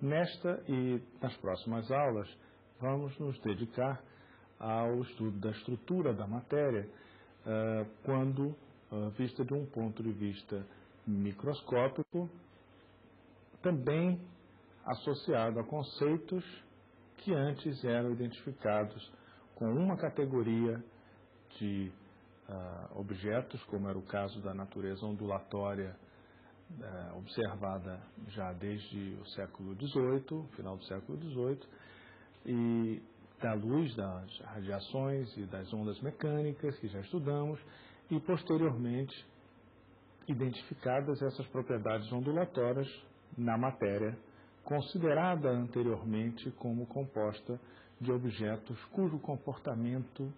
Nesta e nas próximas aulas, vamos nos dedicar ao estudo da estrutura da matéria, quando vista de um ponto de vista microscópico, também associado a conceitos que antes eram identificados com uma categoria de objetos, como era o caso da natureza ondulatória, observada já desde o século XVIII, final do século XVIII, e da luz, das radiações e das ondas mecânicas, que já estudamos, e posteriormente identificadas essas propriedades ondulatórias na matéria, considerada anteriormente como composta de objetos cujo comportamento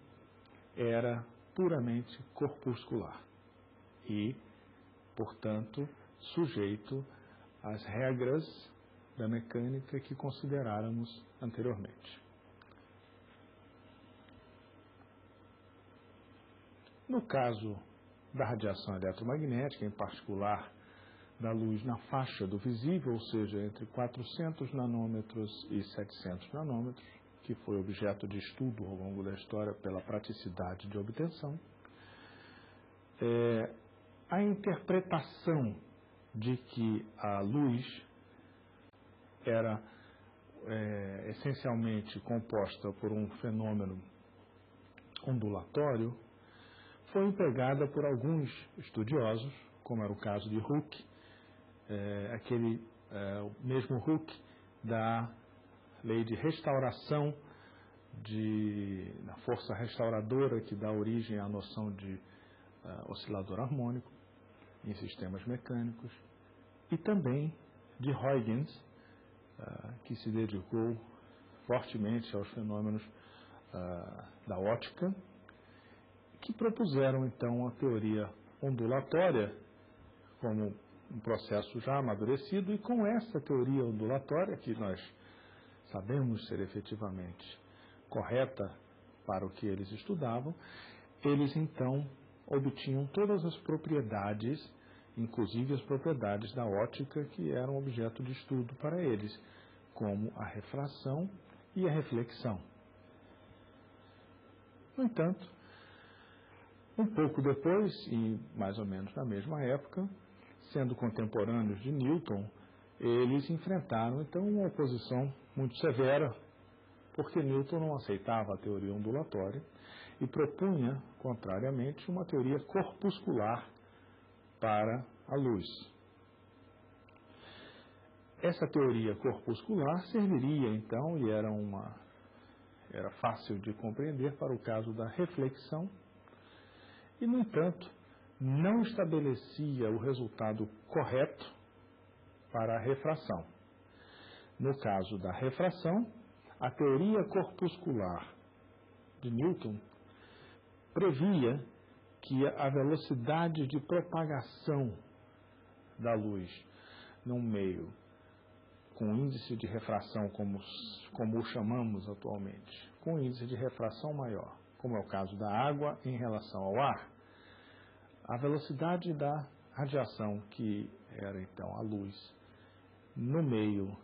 era puramente corpuscular e, portanto, sujeito às regras da mecânica que consideráramos anteriormente. No caso da radiação eletromagnética, em particular da luz na faixa do visível, ou seja, entre 400 nanômetros e 700 nanômetros, que foi objeto de estudo ao longo da história pela praticidade de obtenção, a interpretação de que a luz era essencialmente composta por um fenômeno ondulatório foi empregada por alguns estudiosos, como era o caso de Hooke, o mesmo Hooke da lei de restauração, da força restauradora que dá origem à noção de oscilador harmônico em sistemas mecânicos, e também de Huygens, que se dedicou fortemente aos fenômenos da óptica, que propuseram então a teoria ondulatória como um processo já amadurecido, e com essa teoria ondulatória, que nós sabemos ser efetivamente correta para o que eles estudavam, eles então obtinham todas as propriedades, inclusive as propriedades da óptica, que eram objeto de estudo para eles, como a refração e a reflexão. No entanto, um pouco depois, e mais ou menos na mesma época, sendo contemporâneos de Newton, eles enfrentaram então uma oposição muito severa, porque Newton não aceitava a teoria ondulatória e propunha, contrariamente, uma teoria corpuscular para a luz. Essa teoria corpuscular serviria então, e era fácil de compreender, para o caso da reflexão, e, no entanto, não estabelecia o resultado correto para a refração. No caso da refração, a teoria corpuscular de Newton previa que a velocidade de propagação da luz num meio com índice de refração, como o chamamos atualmente, com índice de refração maior, como é o caso da água em relação ao ar, a velocidade da radiação, que era então a luz, no meio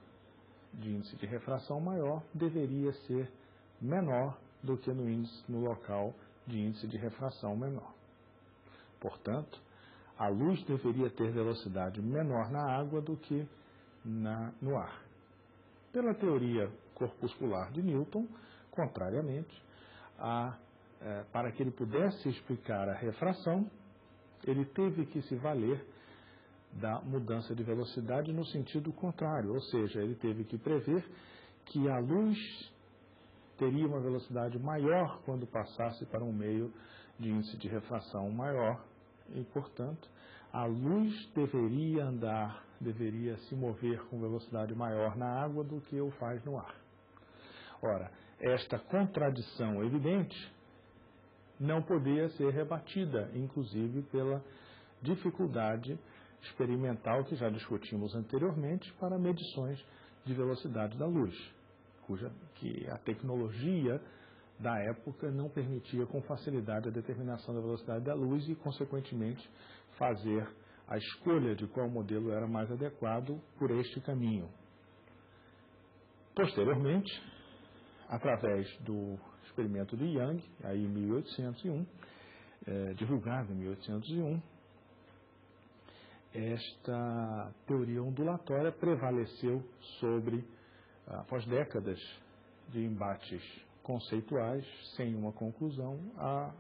de índice de refração maior, deveria ser menor do que no local de índice de refração menor. Portanto, a luz deveria ter velocidade menor na água do que no ar. Pela teoria corpuscular de Newton, contrariamente, para que ele pudesse explicar a refração, ele teve que se valer da mudança de velocidade no sentido contrário, ou seja, ele teve que prever que a luz teria uma velocidade maior quando passasse para um meio de índice de refração maior e, portanto, a luz deveria se mover com velocidade maior na água do que o faz no ar. Ora, esta contradição evidente não podia ser rebatida, inclusive pela dificuldade experimental que já discutimos anteriormente para medições de velocidade da luz, que a tecnologia da época não permitia com facilidade a determinação da velocidade da luz e, consequentemente, fazer a escolha de qual modelo era mais adequado por este caminho. Posteriormente, através do experimento de Young, aí em 1801, divulgado em 1801, esta teoria ondulatória prevaleceu sobre, após décadas de embates conceituais, sem uma conclusão, a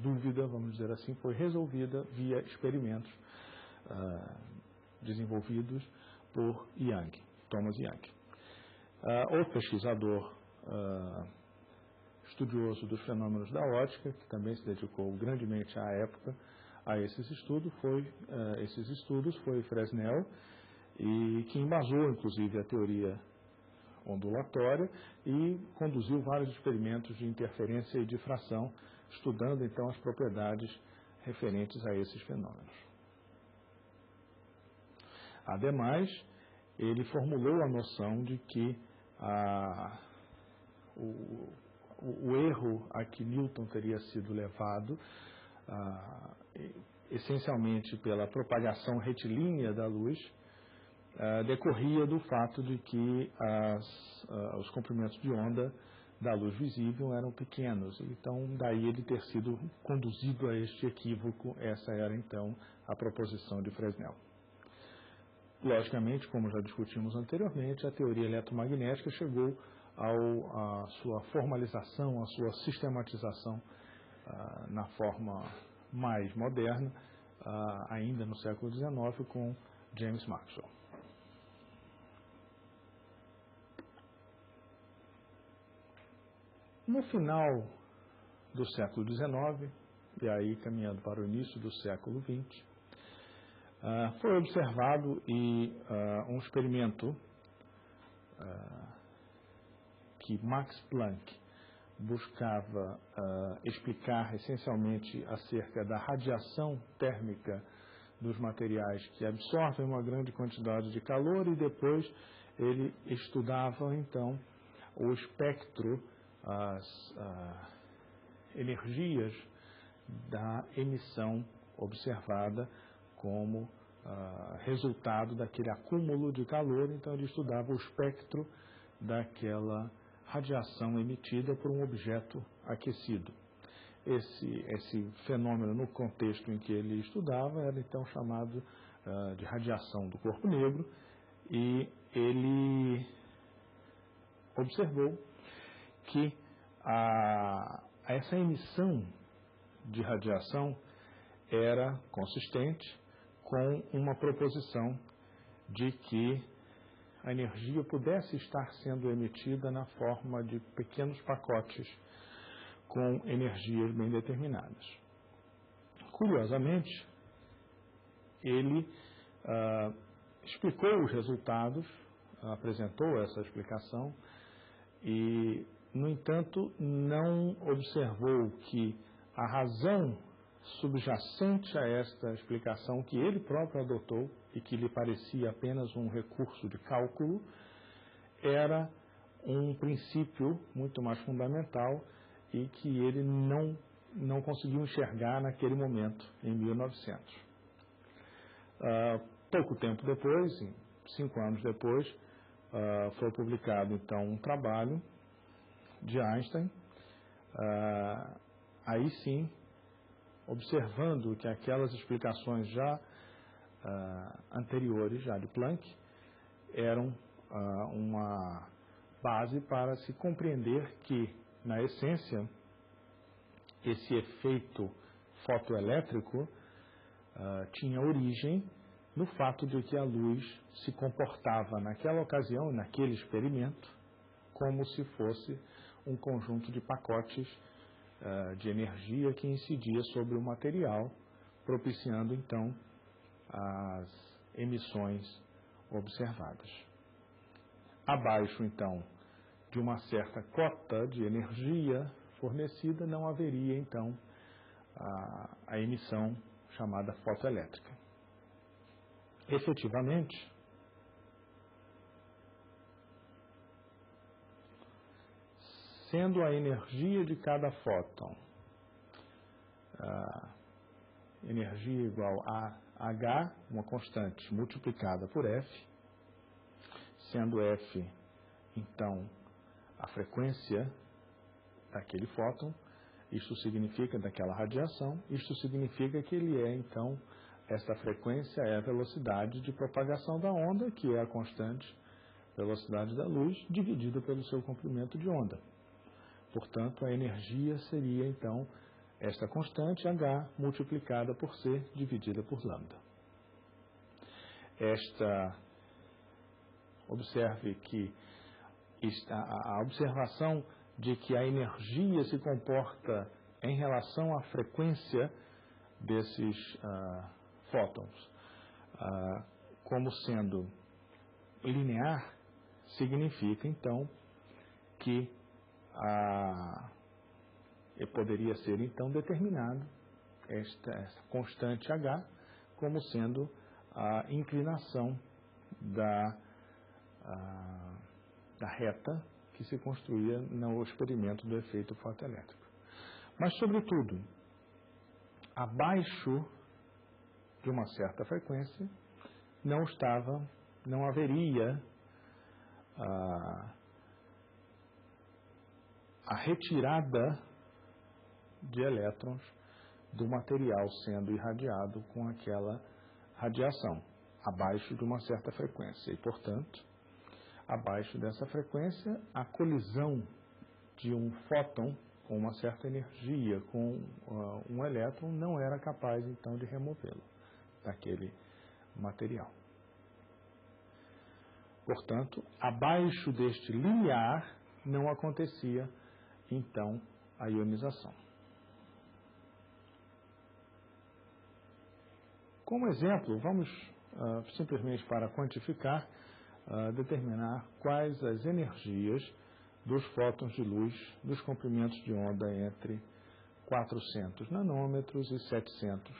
dúvida, vamos dizer assim, foi resolvida via experimentos desenvolvidos por Young, Thomas Young. Outro pesquisador estudioso dos fenômenos da ótica, que também se dedicou grandemente à época a esses estudos, foi Fresnel, e que embasou, inclusive, a teoria ondulatória e conduziu vários experimentos de interferência e difração, estudando, então, as propriedades referentes a esses fenômenos. Ademais, ele formulou a noção de que o erro a que Newton teria sido levado, essencialmente pela propagação retilínea da luz, decorria do fato de que os comprimentos de onda da luz visível eram pequenos. Então, daí ele ter sido conduzido a este equívoco. Essa era, então, a proposição de Fresnel. Logicamente, como já discutimos anteriormente, a teoria eletromagnética chegou à sua formalização, à sua sistematização na forma mais moderna, ainda no século XIX, com James Maxwell. No final do século XIX, e aí caminhando para o início do século XX, foi observado um experimento que Max Planck buscava explicar essencialmente acerca da radiação térmica dos materiais que absorvem uma grande quantidade de calor, e depois ele estudava então o espectro, as energias da emissão observada como resultado daquele acúmulo de calor. Então ele estudava o espectro daquela radiação emitida por um objeto aquecido. Esse fenômeno, no contexto em que ele estudava, era então chamado de radiação do corpo negro, e ele observou que essa emissão de radiação era consistente com uma proposição de que a energia pudesse estar sendo emitida na forma de pequenos pacotes com energias bem determinadas. Curiosamente, ele explicou os resultados, apresentou essa explicação e, no entanto, não observou que a razão subjacente a esta explicação que ele próprio adotou e que lhe parecia apenas um recurso de cálculo, era um princípio muito mais fundamental e que ele não conseguiu enxergar naquele momento, em 1900. Pouco tempo depois, 5 anos depois, foi publicado então um trabalho de Einstein, aí sim, observando que aquelas explicações já anteriores, já de Planck, eram uma base para se compreender que, na essência, esse efeito fotoelétrico tinha origem no fato de que a luz se comportava naquela ocasião, naquele experimento, como se fosse um conjunto de pacotes de energia que incidia sobre o material, propiciando então as emissões observadas. Abaixo então de uma certa cota de energia fornecida, não haveria então a emissão chamada fotoelétrica. Efetivamente, sendo a energia de cada fóton energia igual a H, uma constante, multiplicada por F, sendo F então, a frequência daquele fóton, isto significa daquela radiação, isto significa que ele é, então, esta frequência é a velocidade de propagação da onda, que é a constante velocidade da luz, dividida pelo seu comprimento de onda. Portanto, a energia seria, então, esta constante H multiplicada por C dividida por lambda. Observe que a observação de que a energia se comporta em relação à frequência desses fótons como sendo linear, significa, então, que poderia ser, então, determinado esta constante H como sendo a inclinação da reta que se construía no experimento do efeito fotoelétrico. Mas, sobretudo, abaixo de uma certa frequência, não haveria a retirada de elétrons do material sendo irradiado com aquela radiação, abaixo de uma certa frequência. E, portanto, abaixo dessa frequência, a colisão de um fóton com uma certa energia com um elétron não era capaz, então, de removê-lo daquele material. Portanto, abaixo deste limiar não acontecia, então, a ionização. Como exemplo, vamos simplesmente para quantificar, determinar quais as energias dos fótons de luz dos comprimentos de onda entre 400 nanômetros e 700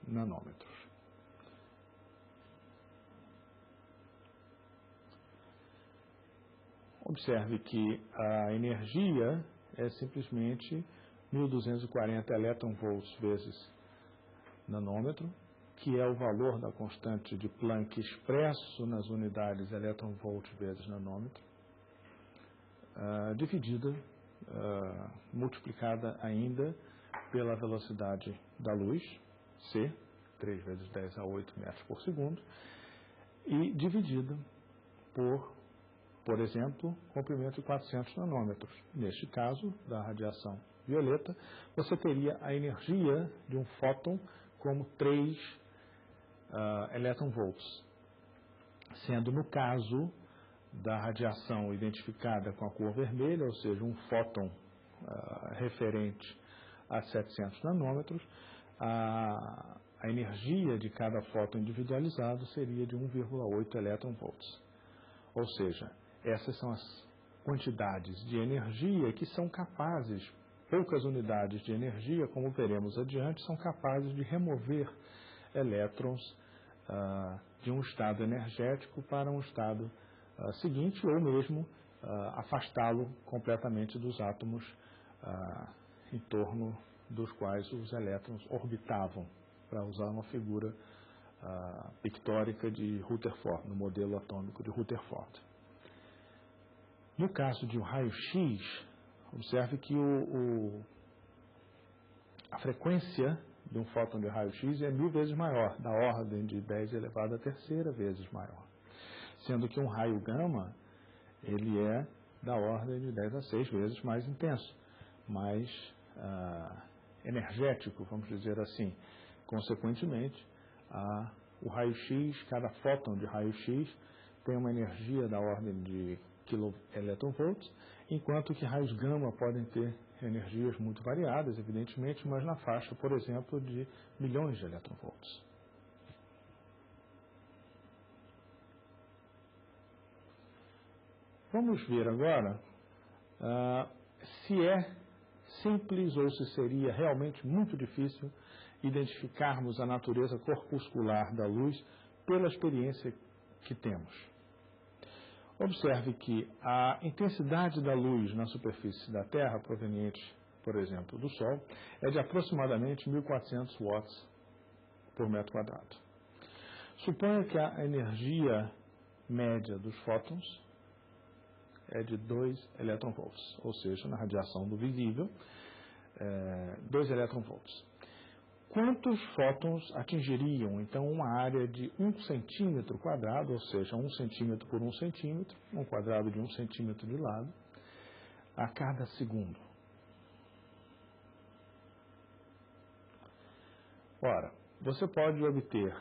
nanômetros. Observe que a energia é simplesmente 1240 elétron-volts vezes nanômetro, que é o valor da constante de Planck expresso nas unidades elétron-volt vezes nanômetro, dividida, multiplicada ainda pela velocidade da luz, C, 3 vezes 10 a 8 metros por segundo, e dividida por exemplo, comprimento de 400 nanômetros. Neste caso, da radiação violeta, você teria a energia de um fóton como 3 elétron-volts, sendo no caso da radiação identificada com a cor vermelha, ou seja, um fóton referente a 700 nanômetros, a energia de cada fóton individualizado seria de 1,8 elétron-volts. Ou seja, essas são as quantidades de energia que são capazes, poucas unidades de energia, como veremos adiante, são capazes de remover elétrons de um estado energético para um estado seguinte, ou mesmo afastá-lo completamente dos átomos em torno dos quais os elétrons orbitavam, para usar uma figura pictórica de Rutherford, no modelo atômico de Rutherford. No caso de um raio-x, observe que a frequência de um fóton de raio-x é 1000 vezes maior, da ordem de 10 elevado à terceira vezes maior. Sendo que um raio gama, ele é da ordem de 10 a 6 vezes mais intenso, mais energético, vamos dizer assim. Consequentemente, o raio-x, cada fóton de raio-x tem uma energia da ordem de kV, enquanto que raios gama podem ter energias muito variadas, evidentemente, mas na faixa, por exemplo, de milhões de elétron-volts. Vamos ver agora se é simples ou se seria realmente muito difícil identificarmos a natureza corpuscular da luz pela experiência que temos. Observe que a intensidade da luz na superfície da Terra, proveniente, por exemplo, do Sol, é de aproximadamente 1400 watts por metro quadrado. Suponha que a energia média dos fótons é de 2 eletronvolts, ou seja, na radiação do visível, 2 eletronvolts. Quantos fótons atingiriam, então, uma área de 1 centímetro quadrado, ou seja, 1 centímetro por 1 centímetro, um quadrado de 1 centímetro de lado, a cada segundo? Ora, você pode obter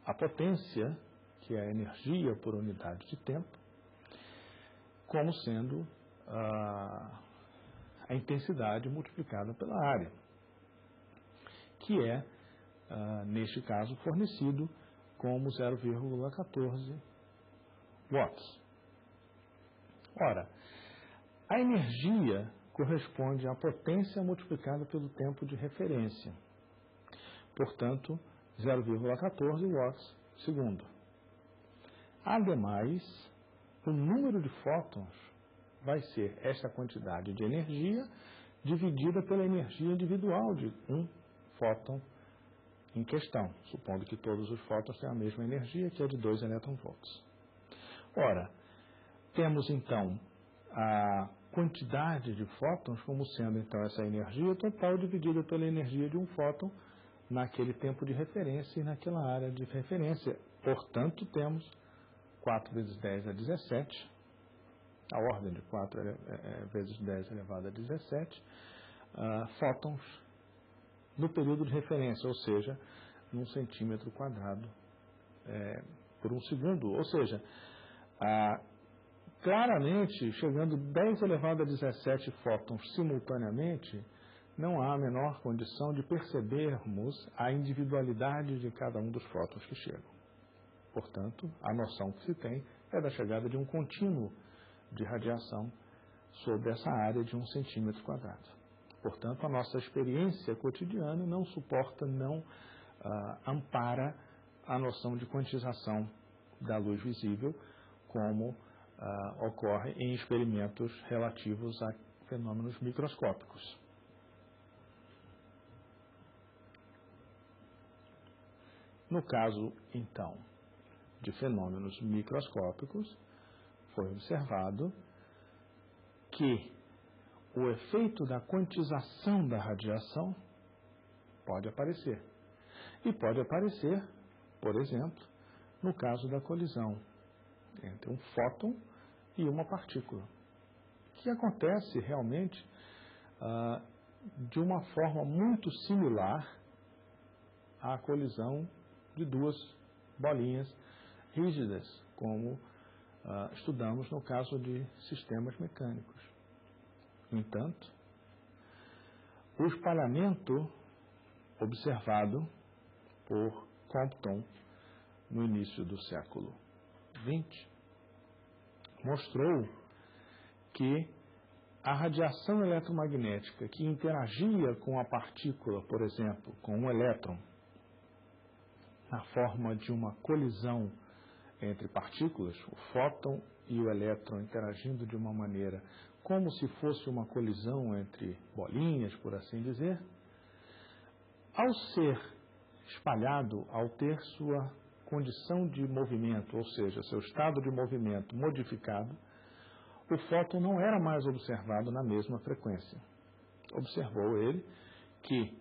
a potência, que é a energia por unidade de tempo, como sendo a intensidade multiplicada pela área, que é, neste caso, fornecido como 0,14 watts. Ora, a energia corresponde à potência multiplicada pelo tempo de referência. Portanto, 0,14 watts segundo. Ademais, o número de fótons vai ser esta quantidade de energia dividida pela energia individual de um fóton em questão, supondo que todos os fótons têm a mesma energia, que é de 2 eletronvolts. Ora, temos então a quantidade de fótons como sendo então essa energia total dividida pela energia de um fóton naquele tempo de referência e naquela área de referência. Portanto, temos 4 vezes 10 a 17, a ordem de 4 vezes 10 elevado a 17, fótons no período de referência, ou seja, num centímetro quadrado por um segundo. Ou seja, claramente, chegando 10 elevado a 17 fótons simultaneamente, não há a menor condição de percebermos a individualidade de cada um dos fótons que chegam. Portanto, a noção que se tem é da chegada de um contínuo de radiação sobre essa área de 1 centímetro quadrado. Portanto, a nossa experiência cotidiana não suporta, não ampara a noção de quantização da luz visível, como ocorre em experimentos relativos a fenômenos microscópicos. No caso, então, de fenômenos microscópicos, foi observado que o efeito da quantização da radiação pode aparecer. E pode aparecer, por exemplo, no caso da colisão entre um fóton e uma partícula, que acontece realmente de uma forma muito similar à colisão de duas bolinhas rígidas, como estudamos no caso de sistemas mecânicos. No entanto, o espalhamento observado por Compton no início do século XX mostrou que a radiação eletromagnética que interagia com a partícula, por exemplo, com um elétron, na forma de uma colisão entre partículas, o fóton e o elétron interagindo de uma maneira como se fosse uma colisão entre bolinhas, por assim dizer, ao ser espalhado, ao ter sua condição de movimento, ou seja, seu estado de movimento modificado, o fóton não era mais observado na mesma frequência. Observou ele que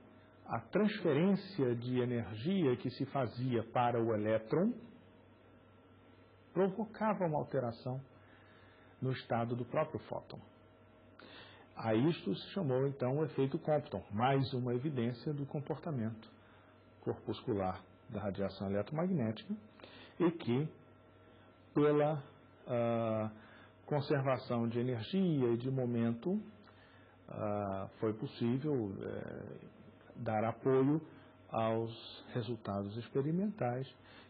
a transferência de energia que se fazia para o elétron provocava uma alteração no estado do próprio fóton. A isto se chamou então o efeito Compton, mais uma evidência do comportamento corpuscular da radiação eletromagnética e que, pela conservação de energia e de momento, foi possível dar apoio aos resultados experimentais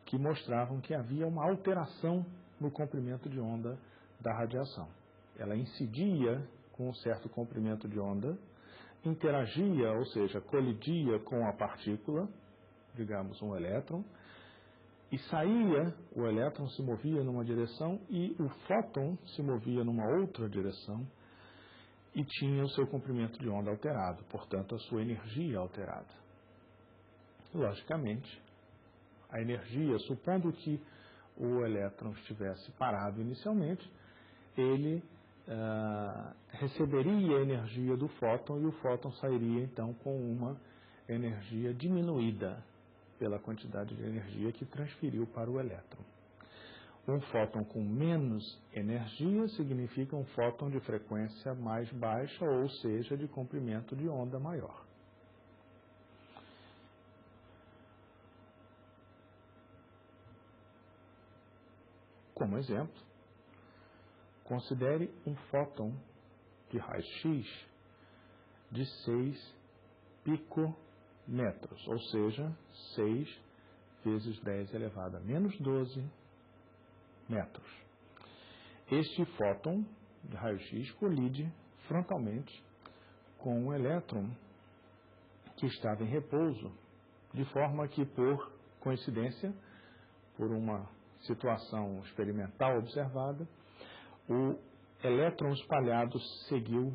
que mostravam que havia uma alteração no comprimento de onda da radiação. Ela incidia com um certo comprimento de onda, interagia, ou seja, colidia com a partícula, digamos um elétron, e saía, o elétron se movia numa direção e o fóton se movia numa outra direção e tinha o seu comprimento de onda alterado, portanto a sua energia alterada. Logicamente, a energia, supondo que o elétron estivesse parado inicialmente, ele receberia a energia do fóton e o fóton sairia então com uma energia diminuída pela quantidade de energia que transferiu para o elétron. Um fóton com menos energia significa um fóton de frequência mais baixa, ou seja, de comprimento de onda maior. Como exemplo, considere um fóton de raio-x de 6 picômetros, ou seja, 6 vezes 10 elevado a menos 12 metros. Este fóton de raio-x colide frontalmente com um elétron que estava em repouso, de forma que, por coincidência, por uma situação experimental observada, o elétron espalhado seguiu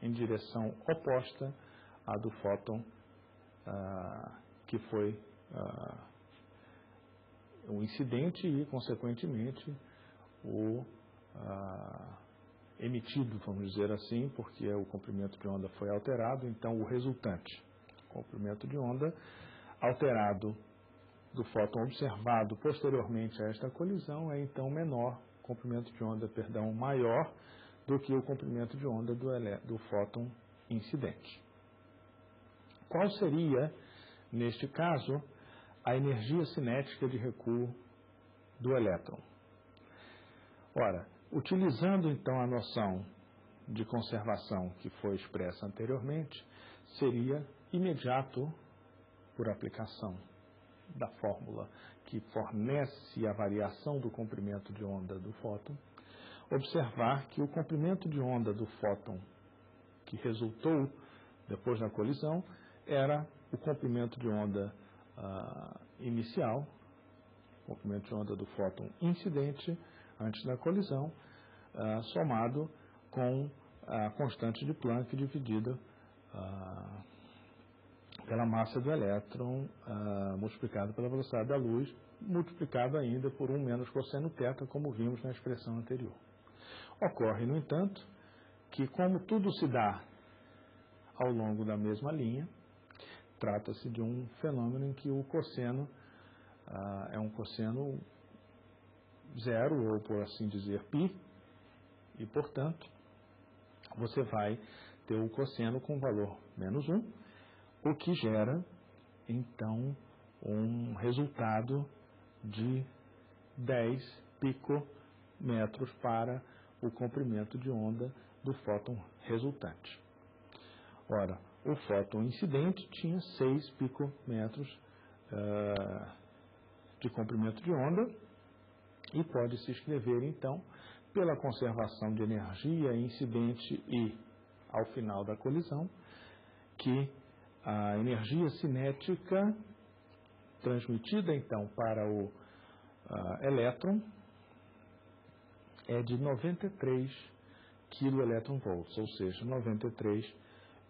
em direção oposta à do fóton que foi o incidente e, consequentemente, o emitido, vamos dizer assim, porque o comprimento de onda foi alterado, então o resultante, comprimento de onda alterado do fóton observado posteriormente a esta colisão é então menor, comprimento de onda, maior do que o comprimento de onda do fóton incidente. Qual seria, neste caso, a energia cinética de recuo do elétron? Ora, utilizando então a noção de conservação que foi expressa anteriormente, seria imediato, por aplicação da fórmula que fornece a variação do comprimento de onda do fóton, observar que o comprimento de onda do fóton que resultou depois da colisão era o comprimento de onda inicial, comprimento de onda do fóton incidente antes da colisão, somado com a constante de Planck dividida pela massa do elétron, multiplicado pela velocidade da luz, multiplicado ainda por 1 menos cosseno θ, como vimos na expressão anterior. Ocorre, no entanto, que como tudo se dá ao longo da mesma linha, trata-se de um fenômeno em que o cosseno é um cosseno zero, ou por assim dizer, π, e, portanto, você vai ter o cosseno com valor menos 1, o que gera, então, um resultado de 10 picômetros para o comprimento de onda do fóton resultante. Ora, o fóton incidente tinha 6 picômetros de comprimento de onda e pode-se escrever, então, pela conservação de energia incidente e ao final da colisão, que a energia cinética transmitida, então, para o elétron é de 93 keV, ou seja, 93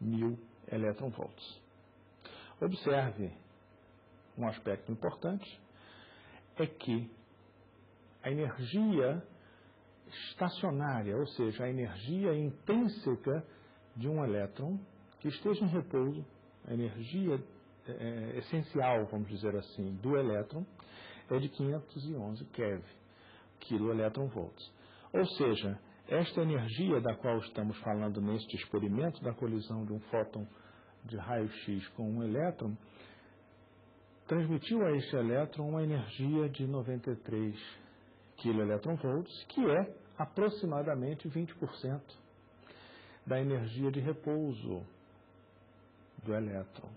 mil elétron-volts. Observe um aspecto importante, é que a energia estacionária, ou seja, a energia intrínseca de um elétron que esteja em repouso, a energia essencial, vamos dizer assim, do elétron, é de 511 keV. Ou seja, esta energia da qual estamos falando neste experimento da colisão de um fóton de raio-x com um elétron, transmitiu a este elétron uma energia de 93 keV, que é aproximadamente 20% da energia de repouso do elétron.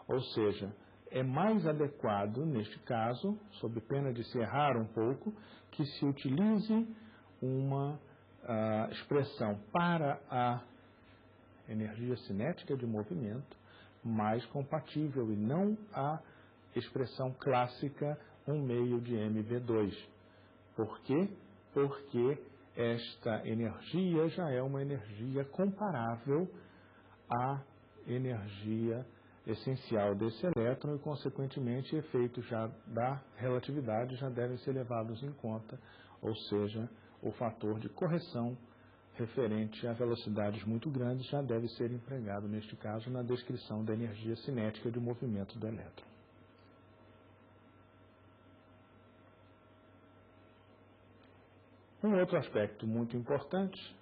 Ou seja, é mais adequado, neste caso, sob pena de se errar um pouco, que se utilize uma expressão para a energia cinética de movimento mais compatível e não a expressão clássica 1 meio de mv2. Por quê? Porque esta energia já é uma energia comparável à energia essencial desse elétron e, consequentemente, efeitos já da relatividade já devem ser levados em conta, ou seja, o fator de correção referente a velocidades muito grandes já deve ser empregado, neste caso, na descrição da energia cinética de movimento do elétron. Um outro aspecto muito importante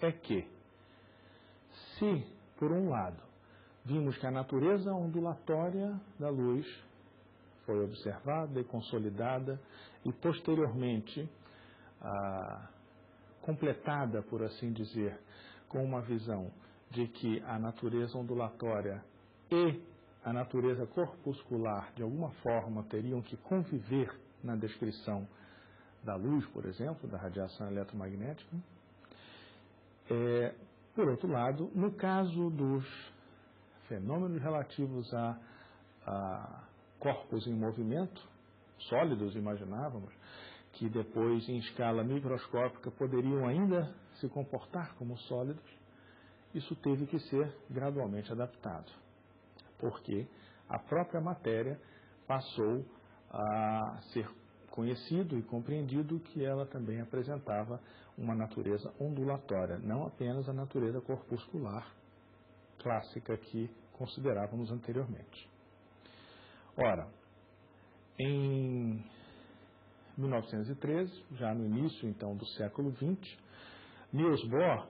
é que, se, por um lado, vimos que a natureza ondulatória da luz foi observada e consolidada e, posteriormente, completada, por assim dizer, com uma visão de que a natureza ondulatória e a natureza corpuscular, de alguma forma, teriam que conviver na descrição da luz, por exemplo, da radiação eletromagnética. Por outro lado, no caso dos fenômenos relativos a corpos em movimento, sólidos, imaginávamos, que depois, em escala microscópica, poderiam ainda se comportar como sólidos, isso teve que ser gradualmente adaptado, porque a própria matéria passou a ser conhecido e compreendido que ela também apresentava uma natureza ondulatória, não apenas a natureza corpuscular clássica que considerávamos anteriormente. Ora, em 1913, já no início então do século XX, Niels Bohr,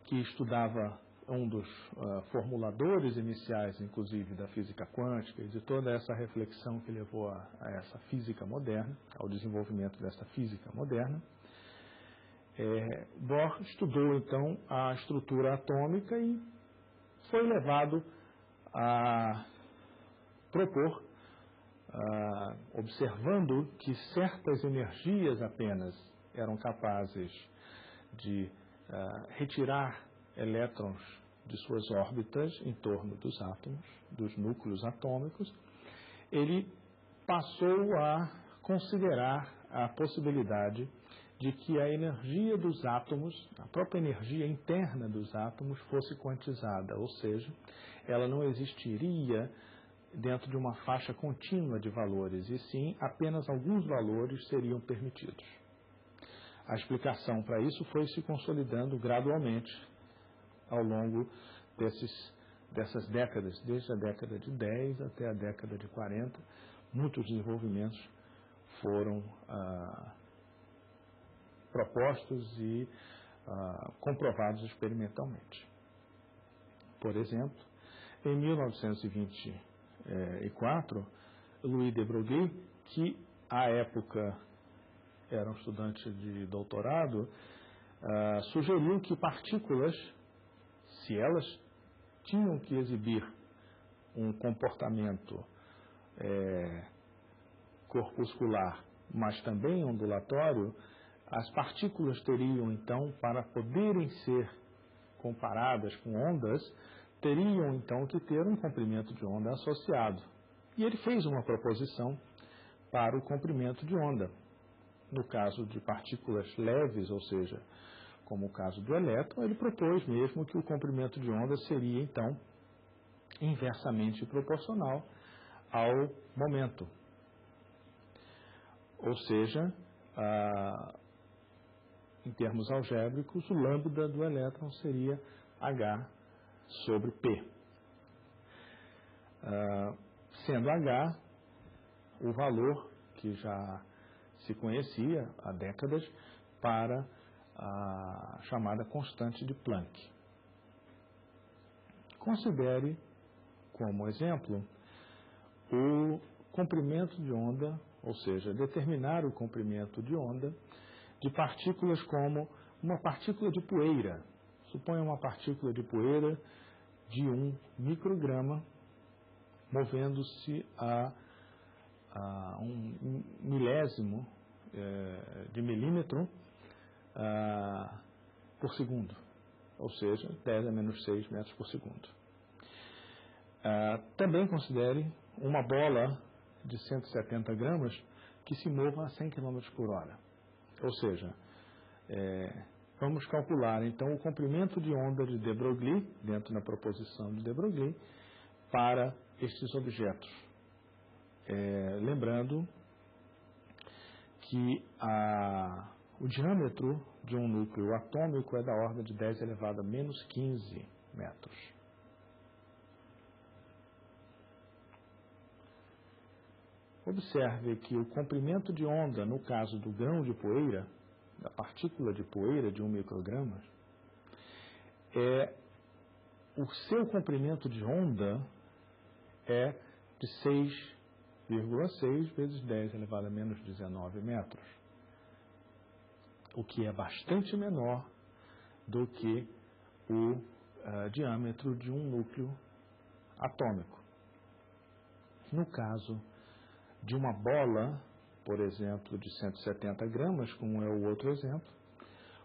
que estudava um dos formuladores iniciais, inclusive, da física quântica e de toda essa reflexão que levou a essa física moderna, ao desenvolvimento dessa física moderna, Bohr estudou então a estrutura atômica e foi levado a propor, observando que certas energias apenas eram capazes de retirar elétrons de suas órbitas em torno dos átomos, dos núcleos atômicos, ele passou a considerar a possibilidade de que a energia dos átomos, a própria energia interna dos átomos, fosse quantizada, ou seja, ela não existiria dentro de uma faixa contínua de valores, e sim apenas alguns valores seriam permitidos. A explicação para isso foi se consolidando gradualmente ao longo dessas décadas, desde a década de 10 até a década de 40, muitos desenvolvimentos foram propostos e comprovados experimentalmente. Por exemplo, em 1924, Louis de Broglie, que à época era um estudante de doutorado, sugeriu que partículas, se elas tinham que exibir um comportamento corpuscular, mas também ondulatório, as partículas teriam, então, para poderem ser comparadas com ondas, teriam, então, que ter um comprimento de onda associado. E ele fez uma proposição para o comprimento de onda. No caso de partículas leves, ou seja, como o caso do elétron, ele propôs mesmo que o comprimento de onda seria, então, inversamente proporcional ao momento. Ou seja, em termos algébricos, o lambda do elétron seria H sobre P. Sendo H o valor que já se conhecia há décadas para a chamada constante de Planck. Considere como exemplo o comprimento de onda, ou seja, determinar o comprimento de onda de partículas como uma partícula de poeira. Suponha uma partícula de poeira de 1 micrograma movendo-se a 1 milésimo de milímetro por segundo, ou seja, 10 a menos 6 metros por segundo. Também considere uma bola de 170 gramas que se mova a 100 km por hora. Ou seja, vamos calcular então o comprimento de onda de de Broglie, dentro da proposição de de Broglie, para estes objetos. Lembrando que o diâmetro de um núcleo atômico é da ordem de 10 elevado a menos 15 metros. Observe que o comprimento de onda, no caso do grão de poeira, da partícula de poeira de 1 micrograma, o seu comprimento de onda é de 6,6 vezes 10 elevado a menos 19 metros, o que é bastante menor do que o diâmetro de um núcleo atômico. No caso de uma bola, por exemplo, de 170 gramas, como é o outro exemplo,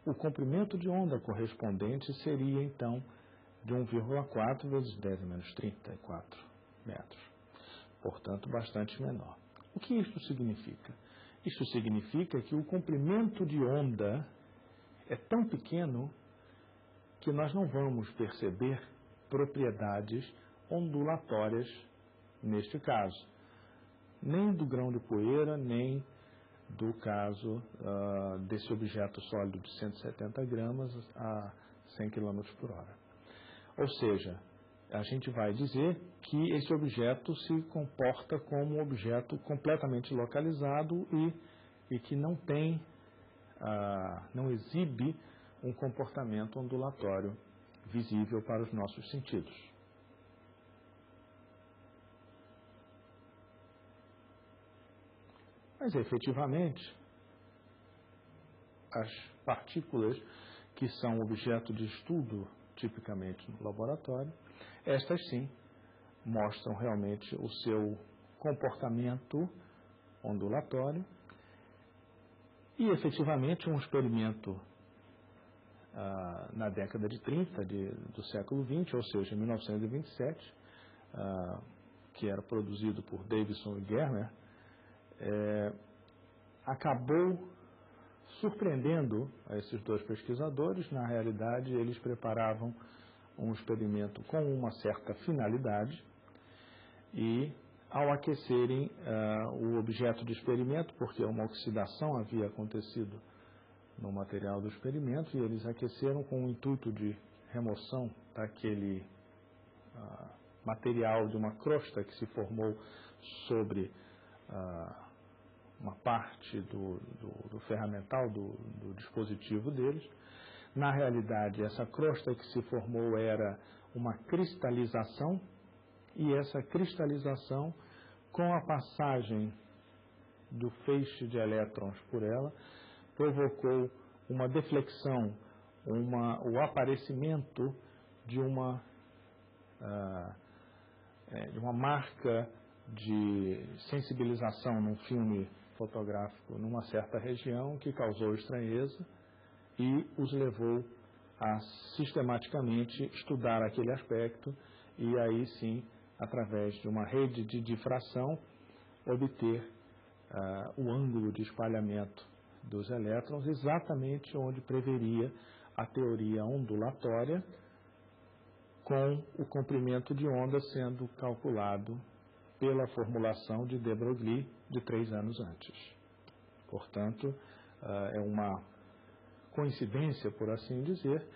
o comprimento de onda correspondente seria, então, de 1,4 vezes 10 a menos 34 metros. Portanto, bastante menor. O que isso significa? Isso significa que o comprimento de onda é tão pequeno que nós não vamos perceber propriedades ondulatórias neste caso. Nem do grão de poeira, nem do caso desse objeto sólido de 170 gramas a 100 km por hora. Ou seja, a gente vai dizer que esse objeto se comporta como um objeto completamente localizado e que não exibe um comportamento ondulatório visível para os nossos sentidos. Mas, efetivamente, as partículas que são objeto de estudo, tipicamente no laboratório, estas sim mostram realmente o seu comportamento ondulatório e, efetivamente, um experimento na década de 30 do século XX, ou seja, em 1927, que era produzido por Davidson e Germer, acabou surpreendendo a esses dois pesquisadores. Na realidade, eles preparavam um experimento com uma certa finalidade e, ao aquecerem o objeto de experimento, porque uma oxidação havia acontecido no material do experimento, e eles aqueceram com o intuito de remoção daquele material de uma crosta que se formou sobre uma parte do ferramental do dispositivo deles. Na realidade, essa crosta que se formou era uma cristalização, e essa cristalização, com a passagem do feixe de elétrons por ela, provocou uma deflexão, o aparecimento de uma marca de sensibilização num filme fotográfico numa certa região que causou estranheza e os levou a sistematicamente estudar aquele aspecto e aí sim, através de uma rede de difração, obter o ângulo de espalhamento dos elétrons exatamente onde preveria a teoria ondulatória, com o comprimento de onda sendo calculado pela formulação de de Broglie de 3 anos antes. Portanto, é uma coincidência, por assim dizer,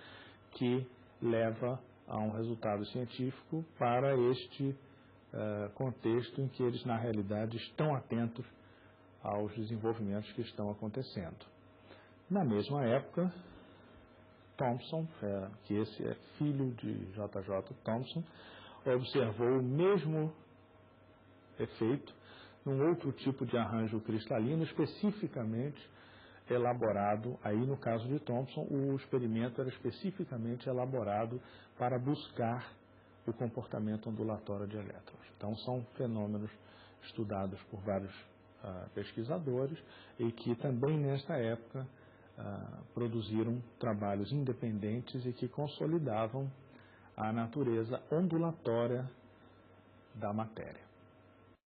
que leva a um resultado científico para este contexto em que eles, na realidade, estão atentos aos desenvolvimentos que estão acontecendo. Na mesma época, Thomson, que esse é filho de J.J. Thomson, observou o mesmo efeito num outro tipo de arranjo cristalino, especificamente elaborado, aí no caso de Thomson, o experimento era especificamente elaborado para buscar o comportamento ondulatório de elétrons. Então, são fenômenos estudados por vários pesquisadores e que também, nesta época, produziram trabalhos independentes e que consolidavam a natureza ondulatória da matéria.